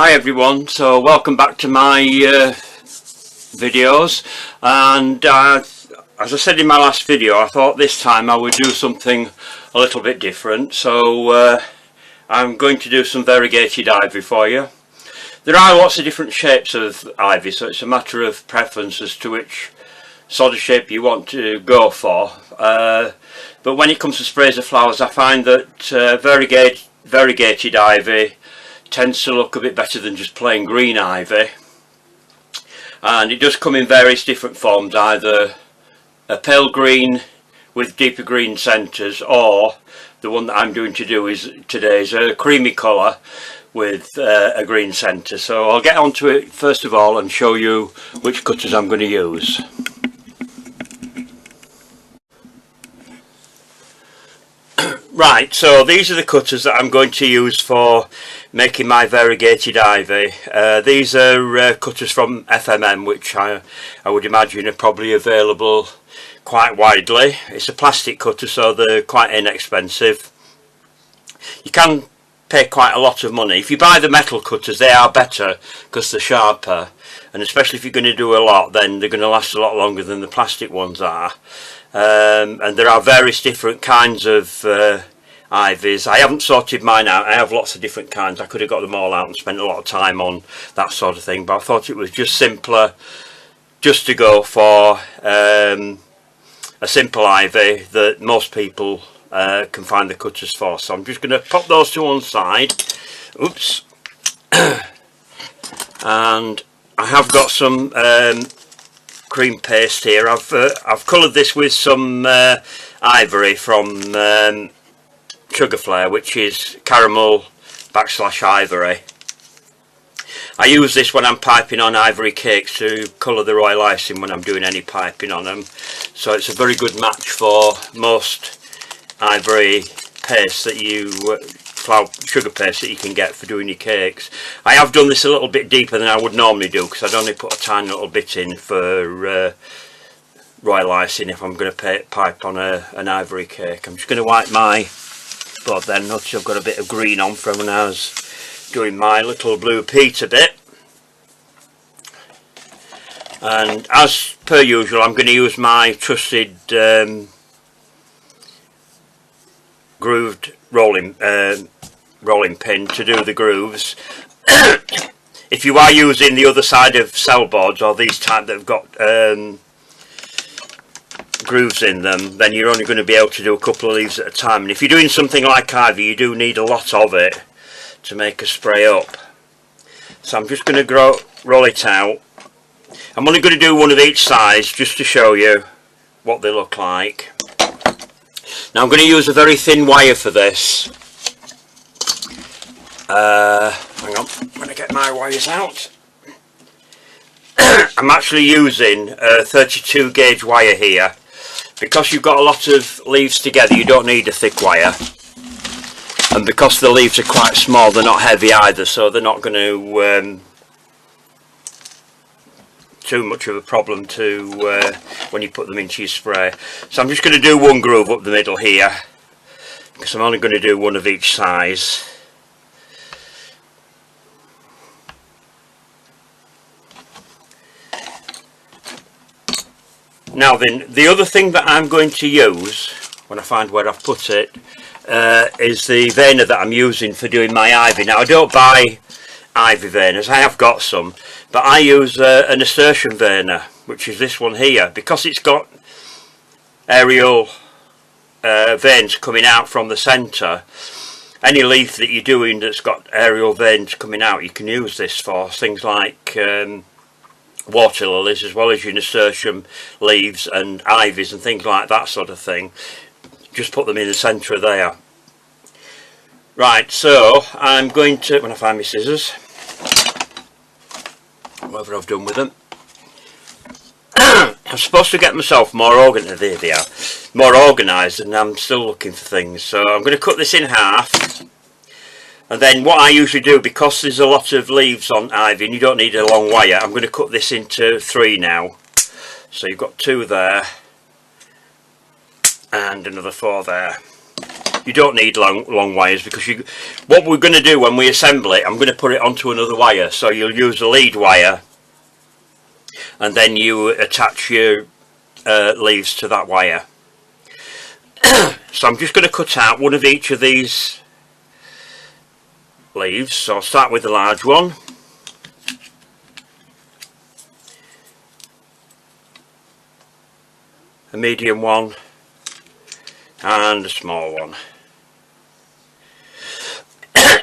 Hi everyone, so welcome back to my videos, and as I said in my last video, I thought this time I would do something a little bit different. So I'm going to do some variegated ivy for you. There are lots of different shapes of ivy, so it's a matter of preference as to which sort of shape you want to go for. But when it comes to sprays of flowers, I find that variegated ivy tends to look a bit better than just plain green ivy, and it does come in various different forms, either a pale green with deeper green centres, or the one that I'm doing today is a creamy colour with a green centre. So I'll get onto it first of all and show you which cutters I'm going to use. Right, so these are the cutters that I'm going to use for making my variegated ivy. These are cutters from FMM, which I would imagine are probably available quite widely. It's a plastic cutter, so they're quite inexpensive. You can pay quite a lot of money. If you buy the metal cutters, they are better because they're sharper, and especially if you're going to do a lot, then they're going to last a lot longer than the plastic ones are. And there are various different kinds of ivies. I haven't sorted mine out. I have lots of different kinds. I could have got them all out and spent a lot of time on that sort of thing, but I thought it was just simpler just to go for a simple ivy that most people can find the cutters for. So I'm just going to pop those to one side. Oops. And I have got some cream paste here. I've coloured this with some ivory from Sugar Flare, which is caramel / ivory. I use this when I'm piping on ivory cakes to colour the royal icing when I'm doing any piping on them. So it's a very good match for most ivory paste that sugar paste that you can get for doing your cakes. I have done this a little bit deeper than I would normally do, because I'd only put a tiny little bit in for royal icing if I'm going to pipe on an ivory cake. I'm just going to wipe my board then. Notice I've got a bit of green on from when I was doing my little blue Peter bit. And as per usual, I'm going to use my trusted grooved rolling pin to do the grooves. If you are using the other side of cell boards, or these type that have got grooves in them, then you're only going to be able to do a couple of leaves at a time. And if you're doing something like ivy, you do need a lot of it to make a spray up. So I'm just going to roll it out. I'm only going to do one of each size just to show you what they look like. Now I'm going to use a very thin wire for this. Hang on, I'm going to get my wires out. I'm actually using a 32 gauge wire here. Because you've got a lot of leaves together, you don't need a thick wire. And because the leaves are quite small, they're not heavy either, so they're not going to too much of a problem to when you put them into your spray. So I'm just going to do one groove up the middle here, because I'm only going to do one of each size. Now then, the other thing that I'm going to use, when I find where I've put it, is the veiner that I'm using for doing my ivy. Now I don't buy ivy veiners, I have got some, but I use a nasturtium veiner, which is this one here, because it's got aerial veins coming out from the centre. Any leaf that you're doing that's got aerial veins coming out, you can use this for things like water lilies, as well as your nasturtium leaves and ivies and things like that sort of thing. Just put them in the centre of there. Right, so I'm going to, when I find my scissors, whatever I've done with them, I'm supposed to get myself more organised, and I'm still looking for things. So I'm going to cut this in half. And then what I usually do, because there's a lot of leaves on ivy and you don't need a long wire, I'm going to cut this into 3 now. So you've got 2 there and another 4 there. you don't need long wires, because what we're going to do when we assemble it, I'm going to put it onto another wire. So you'll use a lead wire, and then you attach your leaves to that wire. So I'm just going to cut out one of each of these leaves. So I'll start with the large one. A medium one and a small one.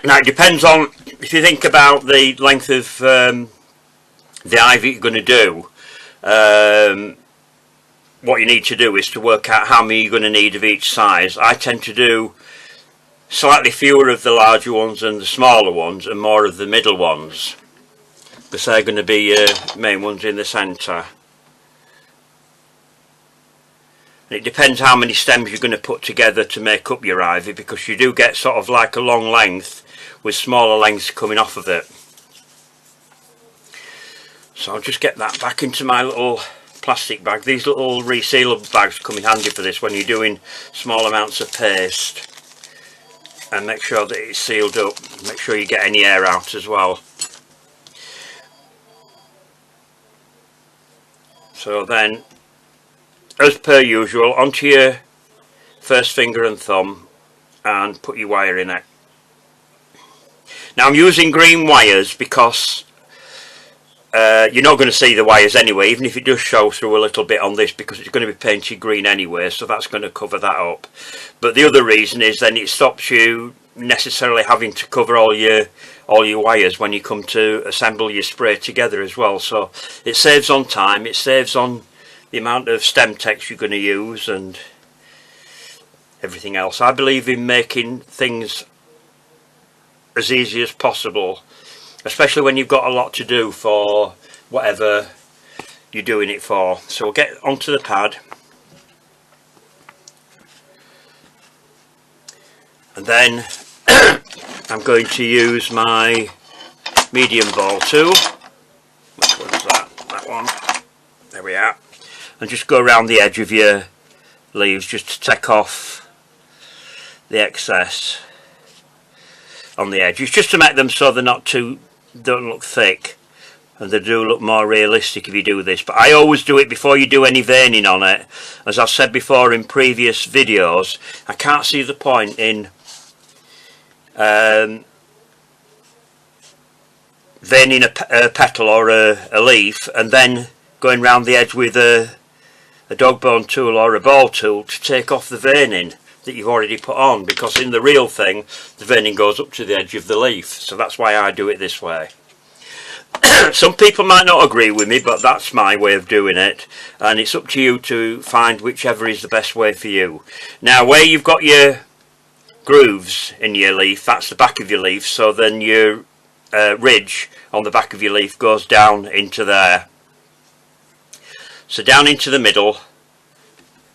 Now it depends on, if you think about the length of the ivy you're going to do, what you need to do is to work out how many you're going to need of each size. I tend to do slightly fewer of the larger ones and the smaller ones, and more of the middle ones, because they're going to be your main ones in the centre. It depends how many stems you're going to put together to make up your ivy, because you do get sort of like a long length with smaller lengths coming off of it. So I'll just get that back into my little plastic bag. These little resealable bags come in handy for this when you're doing small amounts of paste, and make sure that it's sealed up. Make sure you get any air out as well. So then, as per usual, onto your first finger and thumb and put your wire in it. Now I'm using green wires because you're not going to see the wires anyway, even if it does show through a little bit on this, because it's going to be painted green anyway, so that's going to cover that up. But the other reason is then it stops you necessarily having to cover all your wires when you come to assemble your spray together as well. So it saves on time, it saves on the amount of stem text you're going to use and everything else. I believe in making things as easy as possible, especially when you've got a lot to do for whatever you're doing it for. So we'll get onto the pad, and then I'm going to use my medium ball tool. Which one's that? That one. There we are. And just go around the edge of your leaves just to take off the excess on the edges, just to make them so they're not don't look thick, and they do look more realistic if you do this. But I always do it before you do any veining on it. As I've said before in previous videos, I can't see the point in veining a petal or a leaf and then going round the edge with a dog bone tool or a ball tool to take off the veining that you've already put on, because in the real thing the veining goes up to the edge of the leaf. So that's why I do it this way. Some people might not agree with me, but that's my way of doing it, and it's up to you to find whichever is the best way for you. Now where you've got your grooves in your leaf, that's the back of your leaf, so then your ridge on the back of your leaf goes down into there. So down into the middle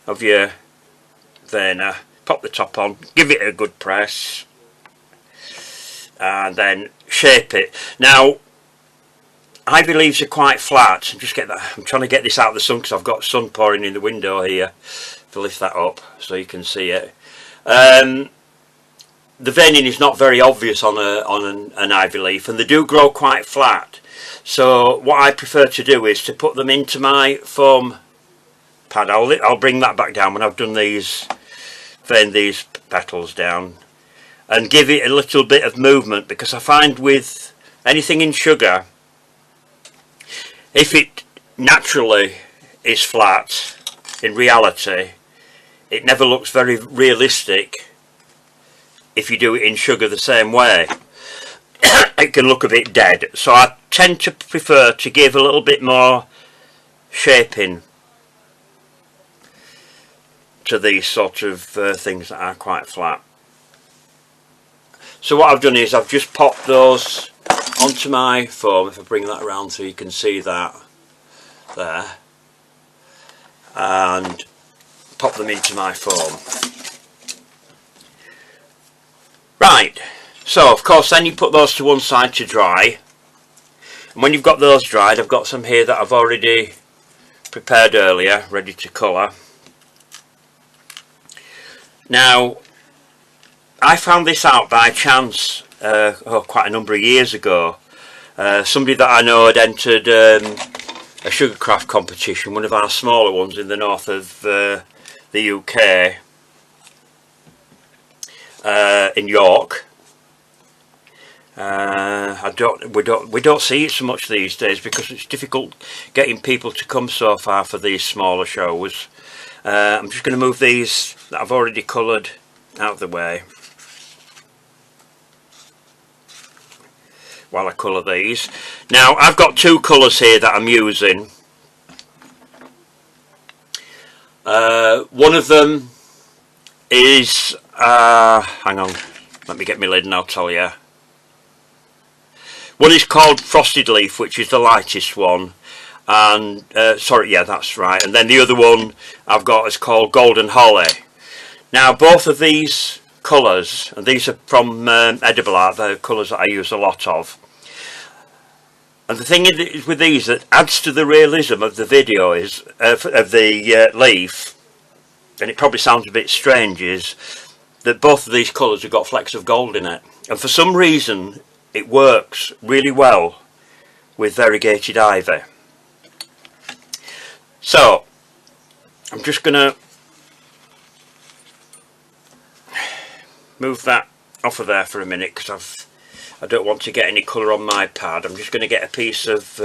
of your veiner, pop the top on, give it a good press, and then shape it. Now ivy leaves are quite flat. Just get that. I'm trying to get this out of the sun because I've got sun pouring in the window here. To lift that up so you can see it. The veining is not very obvious on an ivy leaf, and they do grow quite flat. So what I prefer to do is to put them into my foam pad. I'll bring that back down when I've done these, vein these petals down, and give it a little bit of movement, because I find with anything in sugar, if it naturally is flat, in reality it never looks very realistic if you do it in sugar the same way. It can look a bit dead. So I tend to prefer to give a little bit more shaping to these sort of things that are quite flat. So what I've done is I've just popped those onto my foam. If I bring that around so you can see that there, and pop them into my foam. Right, so of course then you put those to one side to dry, and when you've got those dried, I've got some here that I've already prepared earlier, ready to colour. Now I found this out by chance quite a number of years ago. Somebody that I know had entered a sugarcraft competition, one of our smaller ones in the north of the UK, in York. We don't see it so much these days because it's difficult getting people to come so far for these smaller shows. I'm just going to move these that I've already coloured out of the way while I colour these. Now I've got two colours here that I'm using. One of them is hang on, let me get my lid and I'll tell you. One is called Frosted Leaf, which is the lightest one, and sorry, yeah, that's right. And then the other one I've got is called Golden Holly. Now both of these colours, and these are from Edible Art, they're colours that I use a lot of. And the thing is with these that adds to the realism of the video is of the leaf, and it probably sounds a bit strange, is that both of these colours have got flecks of gold in it, and for some reason it works really well with Variegated Ivy. So I'm just going to move that off of there for a minute because I don't want to get any colour on my pad. I'm just going to get a piece of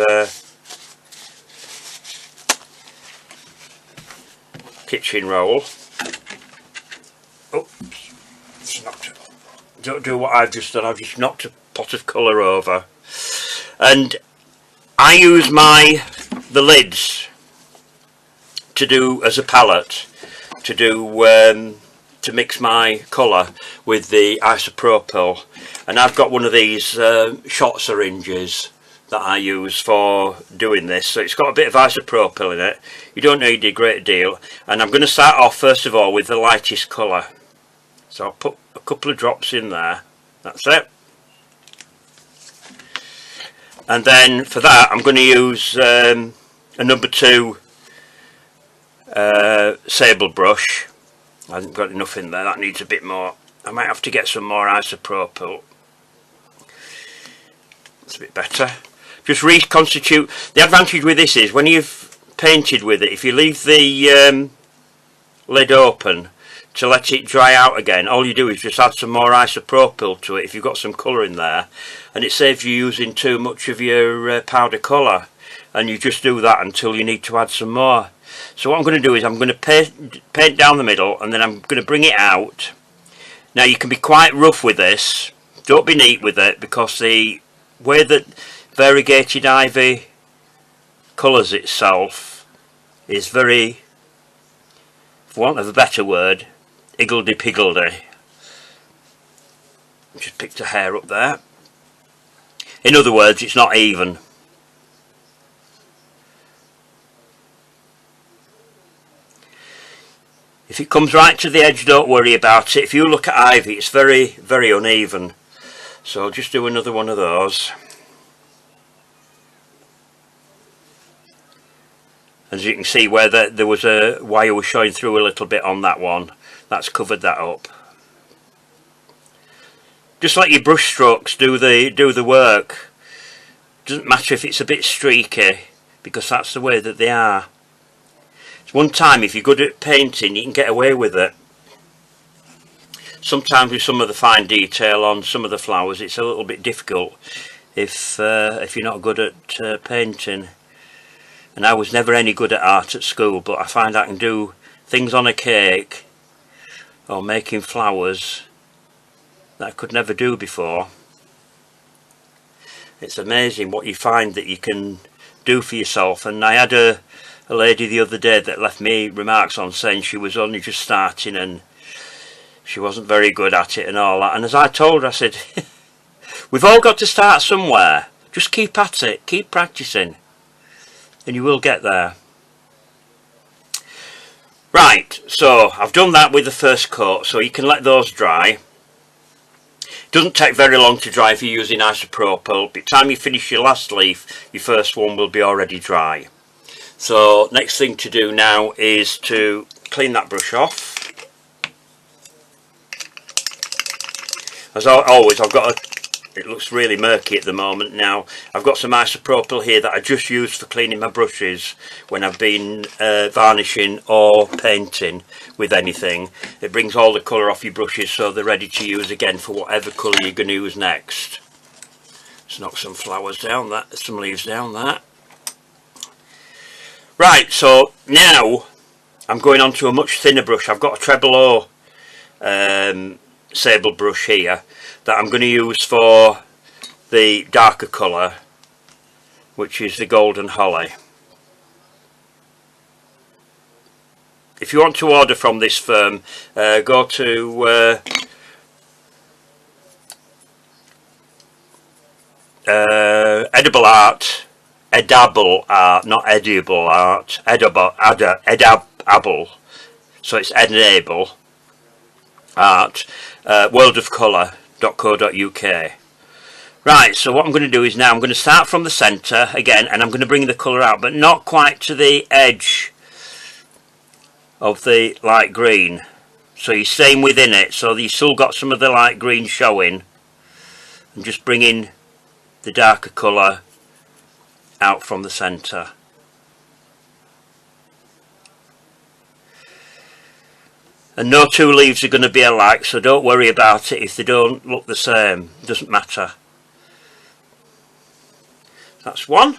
kitchen roll. Oh, don't do what I've just done. I've just knocked a pot of colour over, and I use the lids to do as a palette to do to mix my colour with the isopropyl, and I've got one of these shot syringes that I use for doing this, so it's got a bit of isopropyl in it. You don't need a great deal, and I'm going to start off first of all with the lightest colour, so I'll put a couple of drops in there. That's it. And then for that I'm going to use a number 2 sable brush. I haven't got enough in there, that needs a bit more. I might have to get some more isopropyl. It's a bit better. Just reconstitute. The advantage with this is when you've painted with it, if you leave the lid open to let it dry out again, all you do is just add some more isopropyl to it if you've got some colour in there, and it saves you using too much of your powder colour, and you just do that until you need to add some more. So what I'm going to do is I'm going to paint down the middle, and then I'm going to bring it out. Now you can be quite rough with this, don't be neat with it, because the way that Variegated Ivy colours itself is very, for want of a better word, higgledy-piggledy. Just picked a hair up there. In other words, it's not even. If it comes right to the edge, don't worry about it. If you look at ivy, it's very, very uneven. So I'll just do another one of those. As you can see, where there was a wire was showing through a little bit on that one, that's covered that up. Just let your brush strokes do the work. Doesn't matter if it's a bit streaky, because that's the way that they are. It's one time, if you're good at painting, you can get away with it. Sometimes with some of the fine detail on some of the flowers, it's a little bit difficult if you're not good at painting. And I was never any good at art at school, but I find I can do things on a cake or making flowers that I could never do before. It's amazing what you find that you can do for yourself. And I had a lady the other day that left me remarks on saying she was only just starting and she wasn't very good at it and all that. And as I told her, I said, we've all got to start somewhere. Just keep at it, keep practicing, and you will get there. Right, so I've done that with the first coat, so you can let those dry. It doesn't take very long to dry if you're using isopropyl. By the time you finish your last leaf, your first one will be already dry. So next thing to do now is to clean that brush off. As always, I've got it looks really murky at the moment now. I've got some isopropyl here that I just use for cleaning my brushes when I've been varnishing or painting with anything. It brings all the colour off your brushes so they're ready to use again for whatever colour you're going to use next. Let's knock some flowers down, some leaves down that. Right, so now I'm going on to a much thinner brush. I've got a treble O sable brush here that I'm going to use for the darker colour, which is the Golden Holly. If you want to order from this firm, go to Edible Art, not Edible Art, Edable, so it's Enable Art, worldofcolour.co.uk. Right, so what I'm going to do is now I'm going to start from the centre again, and I'm going to bring the colour out, but not quite to the edge of the light green. So you're staying within it, so you've still got some of the light green showing, and just bringing the darker colour out from the centre. And no two leaves are going to be alike, so don't worry about it if they don't look the same. It doesn't matter. That's one.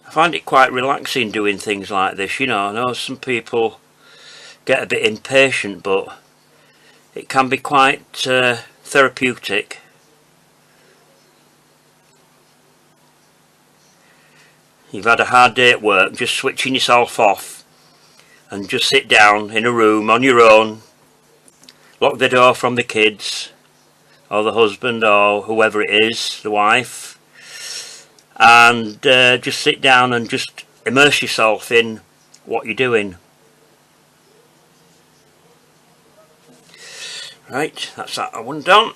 I find it quite relaxing doing things like this, you know. I know some people get a bit impatient, but it can be quite therapeutic. You've had a hard day at work, just switching yourself off and just sit down in a room on your own, lock the door from the kids or the husband or whoever it is, the wife, and just sit down and just immerse yourself in what you're doing. Right, that's that one done.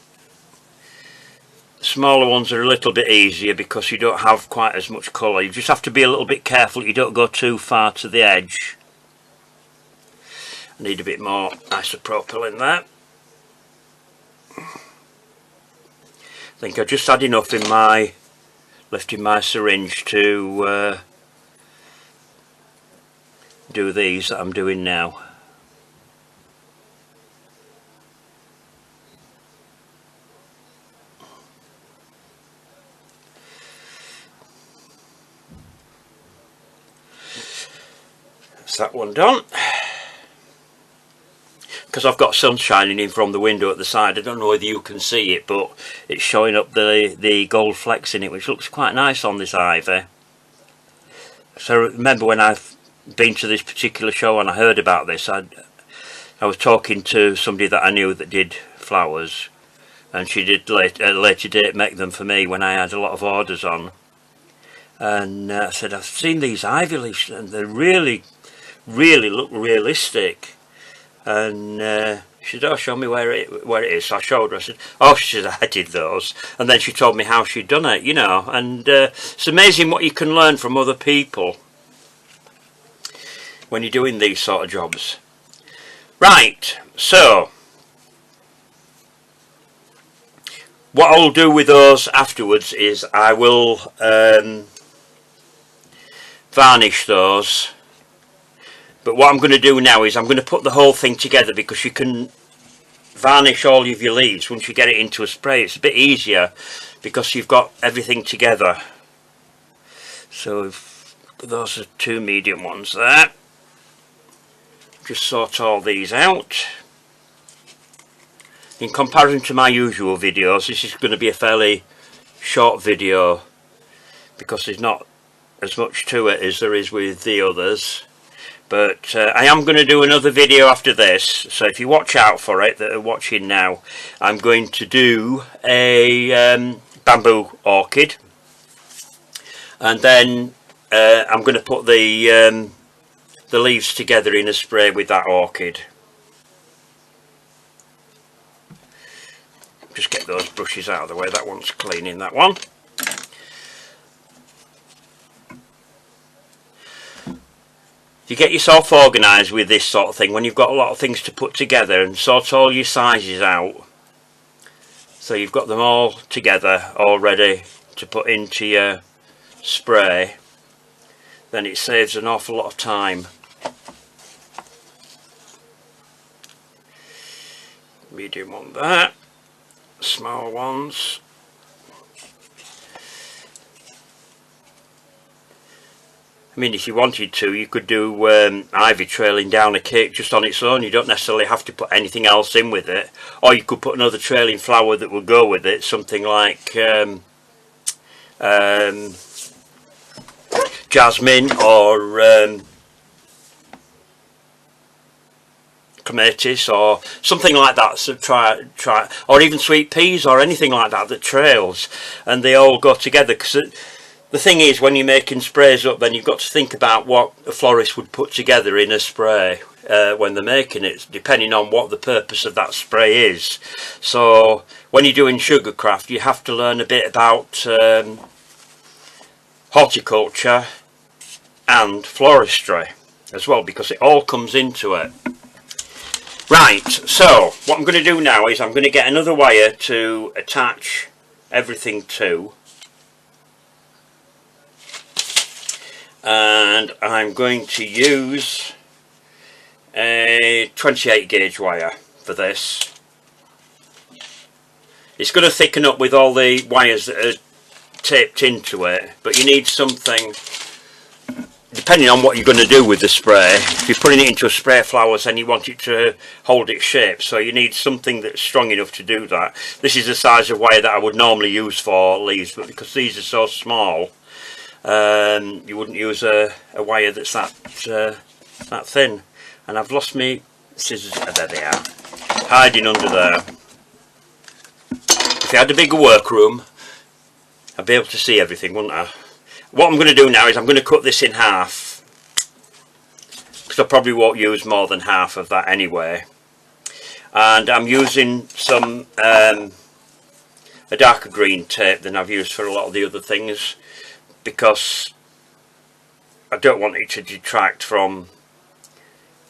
The smaller ones are a little bit easier because you don't have quite as much colour. You just have to be a little bit careful you don't go too far to the edge. I need a bit more isopropyl in there. I think I just had enough in left in my syringe to do these that I'm doing now. That's that one done. Because I've got sun shining in from the window at the side, I don't know whether you can see it, but it's showing up the gold flecks in it, which looks quite nice on this ivy. So remember when I've been to this particular show and I heard about this, I was talking to somebody that I knew that did flowers, and she did at a later date make them for me when I had a lot of orders on. And I said, I've seen these ivy leaves and they really look realistic. And she said, oh, show me where it is. So I showed her. I said, oh, she said, I did those. And then she told me how she'd done it, you know. And it's amazing what you can learn from other people when you're doing these sort of jobs. Right, so what I'll do with those afterwards is I will varnish those. But what I'm going to do now is I'm going to put the whole thing together, because you can varnish all of your leaves once you get it into a spray. It's a bit easier because you've got everything together. So those are two medium ones there. Just sort all these out. In comparison to my usual videos, this is going to be a fairly short video because there's not as much to it as there is with the others. But I am going to do another video after this, so if you watch out for it that are watching now, I'm going to do a bamboo orchid, and then I'm going to put the leaves together in a spray with that orchid. Just get those brushes out of the way, that one's cleaning that one. If you get yourself organised with this sort of thing, when you've got a lot of things to put together and sort all your sizes out, so you've got them all together, all ready to put into your spray, then it saves an awful lot of time. Medium one there, small ones. I mean, if you wanted to, you could do ivy trailing down a cake just on its own. You don't necessarily have to put anything else in with it. Or you could put another trailing flower that will go with it, something like jasmine or clematis or something like that. So try, or even sweet peas or anything like that that trails, and they all go together. Because the thing is, when you're making sprays up, then you've got to think about what a florist would put together in a spray when they're making it, depending on what the purpose of that spray is. So when you're doing sugarcraft, you have to learn a bit about horticulture and floristry as well, because it all comes into it. Right, so what I'm going to do now is I'm going to get another wire to attach everything to. And I'm going to use a 28 gauge wire for this. It's going to thicken up with all the wires that are taped into it, but you need something, depending on what you're going to do with the spray. If you're putting it into a spray of flowers and you want it to hold its shape, so you need something that's strong enough to do that. This is the size of wire that I would normally use for leaves, but because these are so small, you wouldn't use a wire that's that thin. And I've lost my scissors. There they are, hiding under there. If I had a bigger workroom, I'd be able to see everything, wouldn't I? What I'm going to do now is I'm going to cut this in half, because I probably won't use more than half of that anyway. And I'm using some a darker green tape than I've used for a lot of the other things, because I don't want it to detract from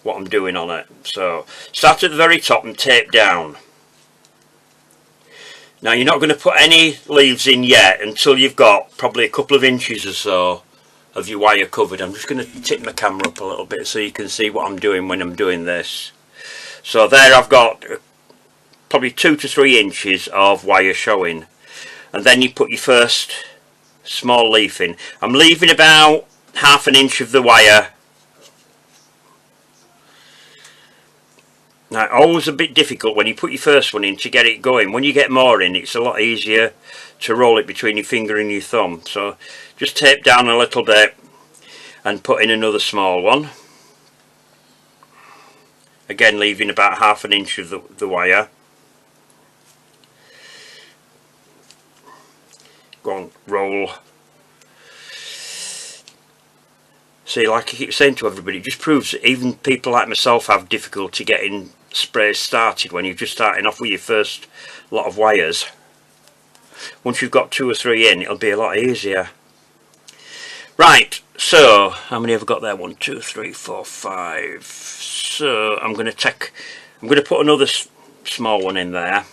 what I'm doing on it. So start at the very top and tape down. Now you're not going to put any leaves in yet until you've got probably a couple of inches or so of your wire covered. I'm just going to tip my camera up a little bit so you can see what I'm doing when I'm doing this. So there I've got probably 2 to 3 inches of wire showing, and then you put your first small leaf in. I'm leaving about ½ an inch of the wire. Now, always a bit difficult when you put your first one in to get it going. When you get more in, it's a lot easier to roll it between your finger and your thumb. So just tape down a little bit and put in another small one. Again, leaving about ½ an inch of the wire. Go on, roll. See, like I keep saying to everybody, it just proves that even people like myself have difficulty getting sprays started when you're just starting off with your first lot of wires. Once you've got 2 or 3 in, it'll be a lot easier. Right, so how many have I got there? 1, 2, 3, 4, 5. So I'm going to put another small one in there,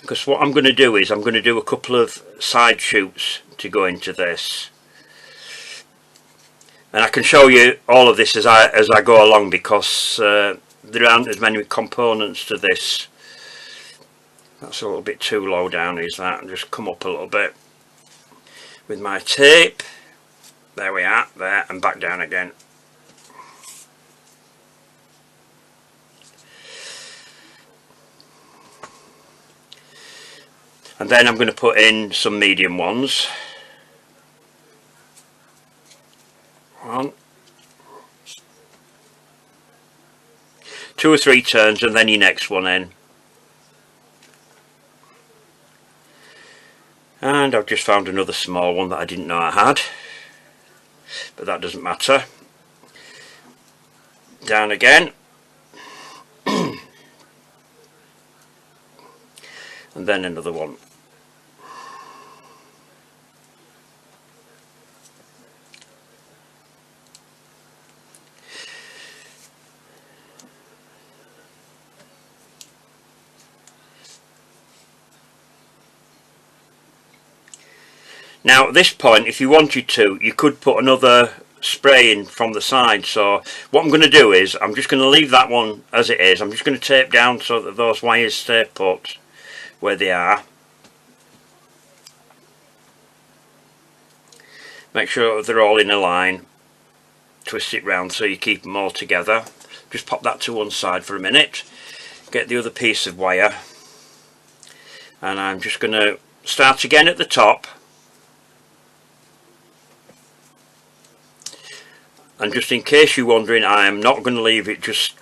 because what I'm going to do is I'm going to do a couple of side shoots to go into this. And I can show you all of this as I go along, because there aren't as many components to this. That's a little bit too low down, is that? And just come up a little bit with my tape. There we are, there, and back down again. And then I'm going to put in some medium ones. 1, 2 or 3 turns, and then your next one in. And I've just found another small one that I didn't know I had, but that doesn't matter. Down again. And then another one. Now at this point, if you wanted to, you could put another spray in from the side. So what I'm going to do is I'm just going to leave that one as it is. I'm just going to tape down so that those wires stay put where they are. Make sure they're all in a line. Twist it round so you keep them all together. Just pop that to one side for a minute. Get the other piece of wire, and I'm just going to start again at the top. And just in case you're wondering, I am not going to leave it just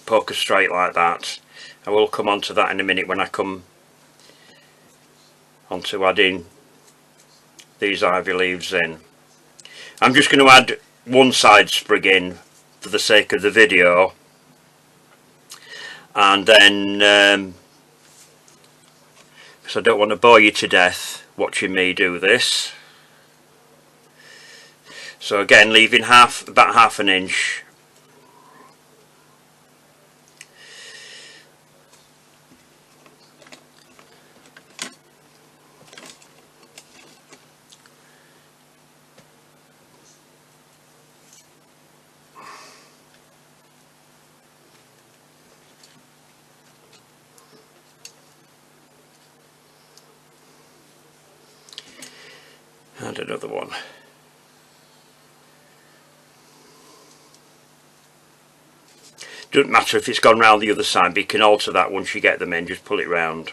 poker straight like that. I will come on to that in a minute when I come on to adding these ivy leaves in. I'm just going to add one side sprig in for the sake of the video, and then because I don't want to bore you to death watching me do this. So again, leaving about half an inch. And another one. Doesn't matter if it's gone round the other side, but you can alter that once you get them in. Just pull it round,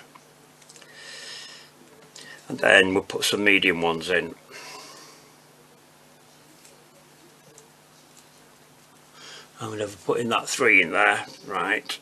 and then we'll put some medium ones in. I'm going to put in that 3 in there, right.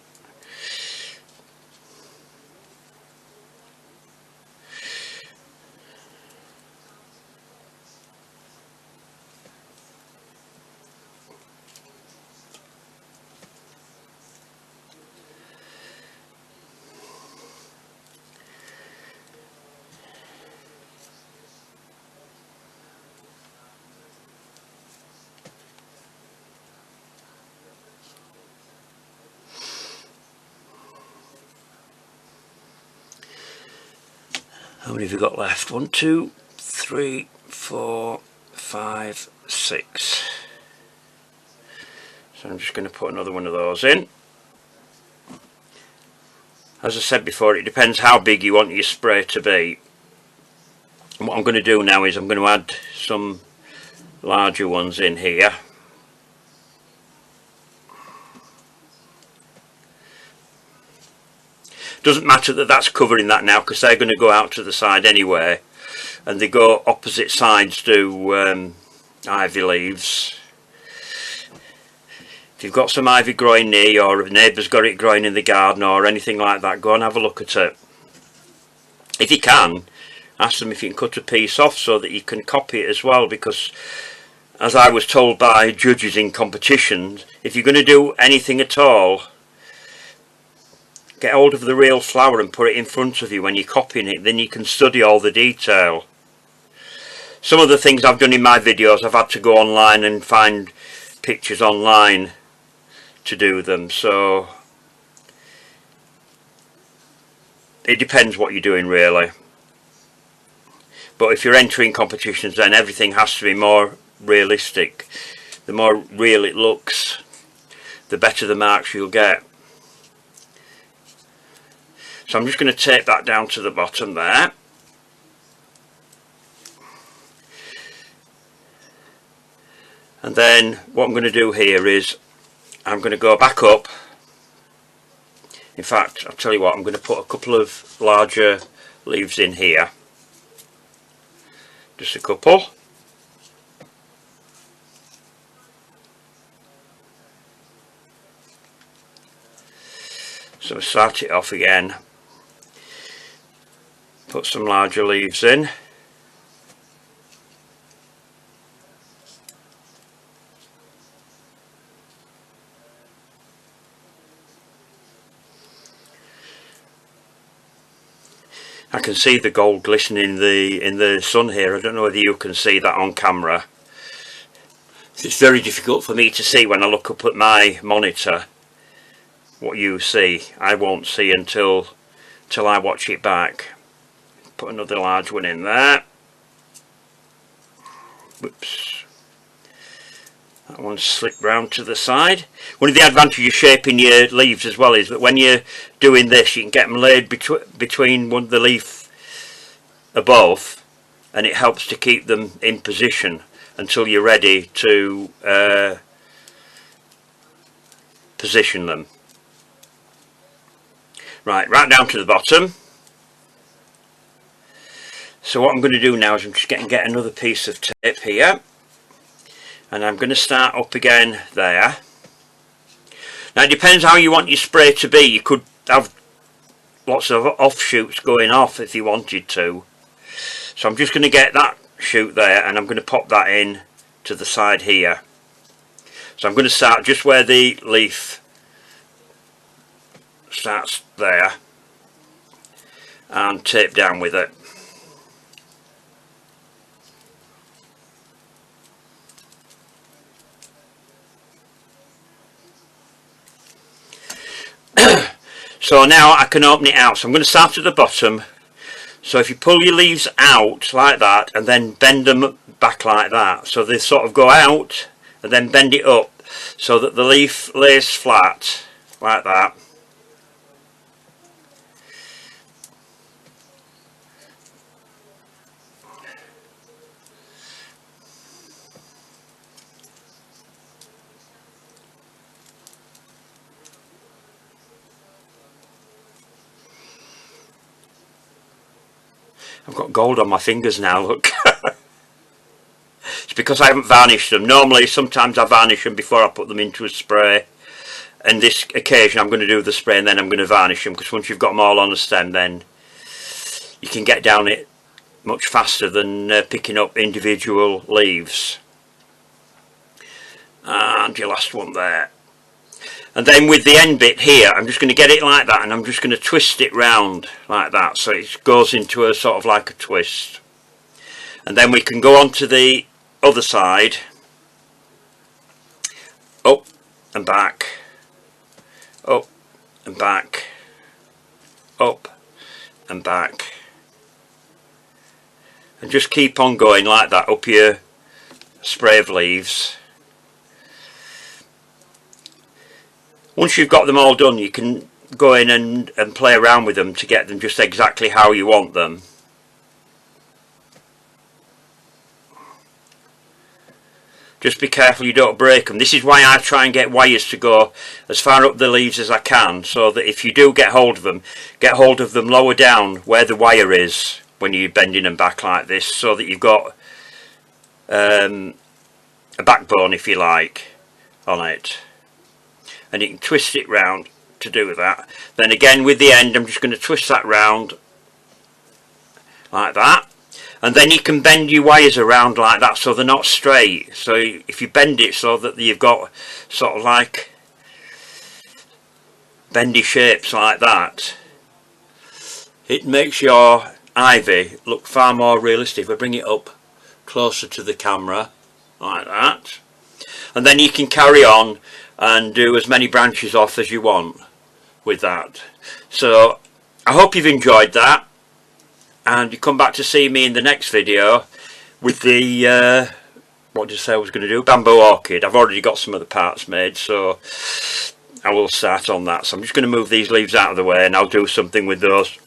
How many have you got left? 1, 2, 3, 4, 5, 6. So I'm just going to put another one of those in. As I said before, it depends how big you want your spray to be. And what I'm going to do now is I'm going to add some larger ones in here. Doesn't matter that that's covering that now, because they're going to go out to the side anyway, and they go opposite sides to ivy leaves. If you've got some ivy growing near you, or if a neighbour's got it growing in the garden or anything like that, go and have a look at it. If you can, ask them if you can cut a piece off so that you can copy it as well, because as I was told by judges in competitions, if you're going to do anything at all, get hold of the real flower and put it in front of you when you're copying it, then you can study all the detail. Some of the things I've done in my videos, I've had to go online and find pictures online to do them, so it depends what you're doing really. But if you're entering competitions, then everything has to be more realistic. The more real it looks, the better the marks you'll get. So I'm just going to tape that down to the bottom there. And then what I'm going to do here is I'm going to go back up. In fact, I'll tell you what, I'm going to put a couple of larger leaves in here. Just a couple. So start it off again. Put some larger leaves in. I can see the gold glistening in the sun here. I don't know whether you can see that on camera. It's very difficult for me to see when I look up at my monitor what you see. I won't see until I watch it back. Put another large one in there. Whoops. That one's slipped round to the side. One of the advantages of shaping your leaves as well is that when you're doing this, you can get them laid between the leaf above, and it helps to keep them in position until you're ready to position them. Right down to the bottom. So what I'm going to do now is I'm just going to get another piece of tape here, and I'm going to start up again there. Now it depends how you want your spray to be. You could have lots of offshoots going off if you wanted to. So I'm just going to get that shoot there, and I'm going to pop that in to the side here. So I'm going to start just where the leaf starts there and tape down with it. So now I can open it out. So I'm going to start at the bottom. So if you pull your leaves out like that and then bend them back like that, so they sort of go out and then bend it up so that the leaf lays flat like that. I've got gold on my fingers now, look. It's because I haven't varnished them. Normally, sometimes I varnish them before I put them into a spray. And this occasion I'm going to do the spray and then I'm going to varnish them, because once you've got them all on the stem, then you can get down it much faster than picking up individual leaves. And your last one there. And then with the end bit here, I'm just going to get it like that, and I'm just going to twist it round like that, so it goes into a sort of like a twist. And then we can go on to the other side, up and back, up and back, up and back, and just keep on going like that up your spray of leaves. Once you've got them all done, you can go in and play around with them to get them just exactly how you want them. Just be careful you don't break them. This is why I try and get wires to go as far up the leaves as I can, so that if you do get hold of them lower down where the wire is when you're bending them back like this, so that you've got a backbone, if you like, on it. And you can twist it round to do that. Then again with the end, I'm just going to twist that round like that, and then you can bend your wires around like that so they're not straight. So if you bend it so that you've got sort of like bendy shapes like that, it makes your ivy look far more realistic. If I bring it up closer to the camera like that, and then you can carry on and do as many branches off as you want with that. So I hope you've enjoyed that, and you come back to see me in the next video with the what did I say I was going to do? Bamboo orchid. I've already got some of the parts made, so I will start on that. So I'm just going to move these leaves out of the way, and I'll do something with those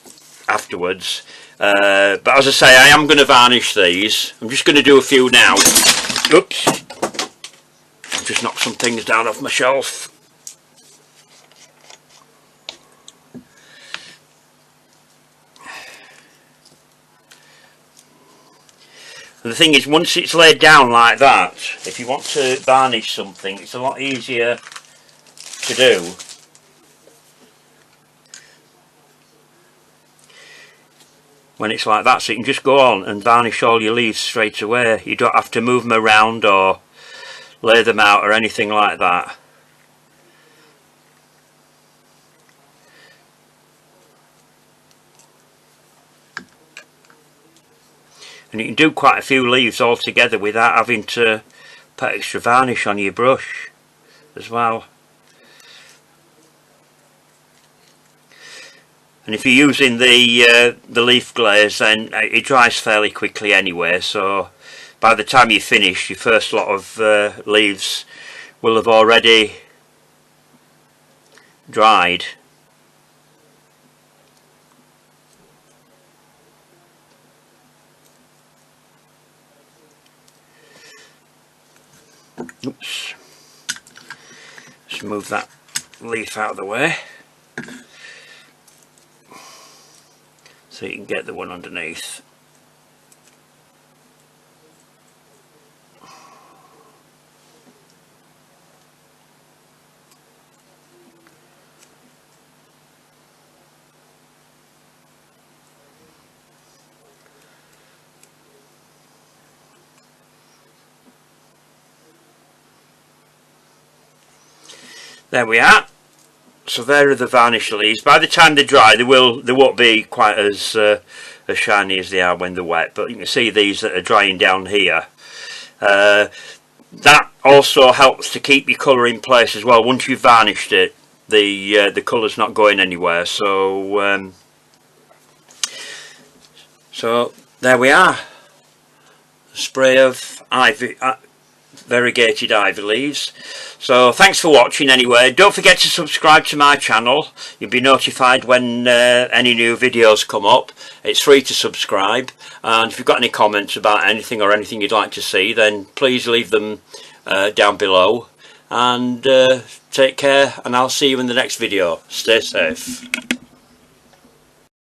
afterwards. But as I say, I am going to varnish these. I'm just going to do a few now. Oops. Just knock some things down off my shelf. And the thing is, once it's laid down like that, if you want to varnish something, it's a lot easier to do. When it's like that, so you can just go on and varnish all your leaves straight away. You don't have to move them around or lay them out or anything like that. And you can do quite a few leaves all together without having to put extra varnish on your brush as well. And if you're using the leaf glaze, then it dries fairly quickly anyway, so by the time you finish, your first lot of leaves will have already dried. Oops. Just move that leaf out of the way so you can get the one underneath. There we are. So there are the varnish leaves. By the time they dry, they won't be quite as shiny as they are when they're wet. But you can see these that are drying down here. That also helps to keep your colour in place as well. Once you've varnished it, the colour's not going anywhere. So so there we are. A spray of ivy. Variegated ivy leaves. So thanks for watching anyway. Don't forget to subscribe to my channel. You'll be notified when any new videos come up. It's free to subscribe, and if you've got any comments about anything or anything you'd like to see, then please leave them down below, and take care, and I'll see you in the next video. Stay safe.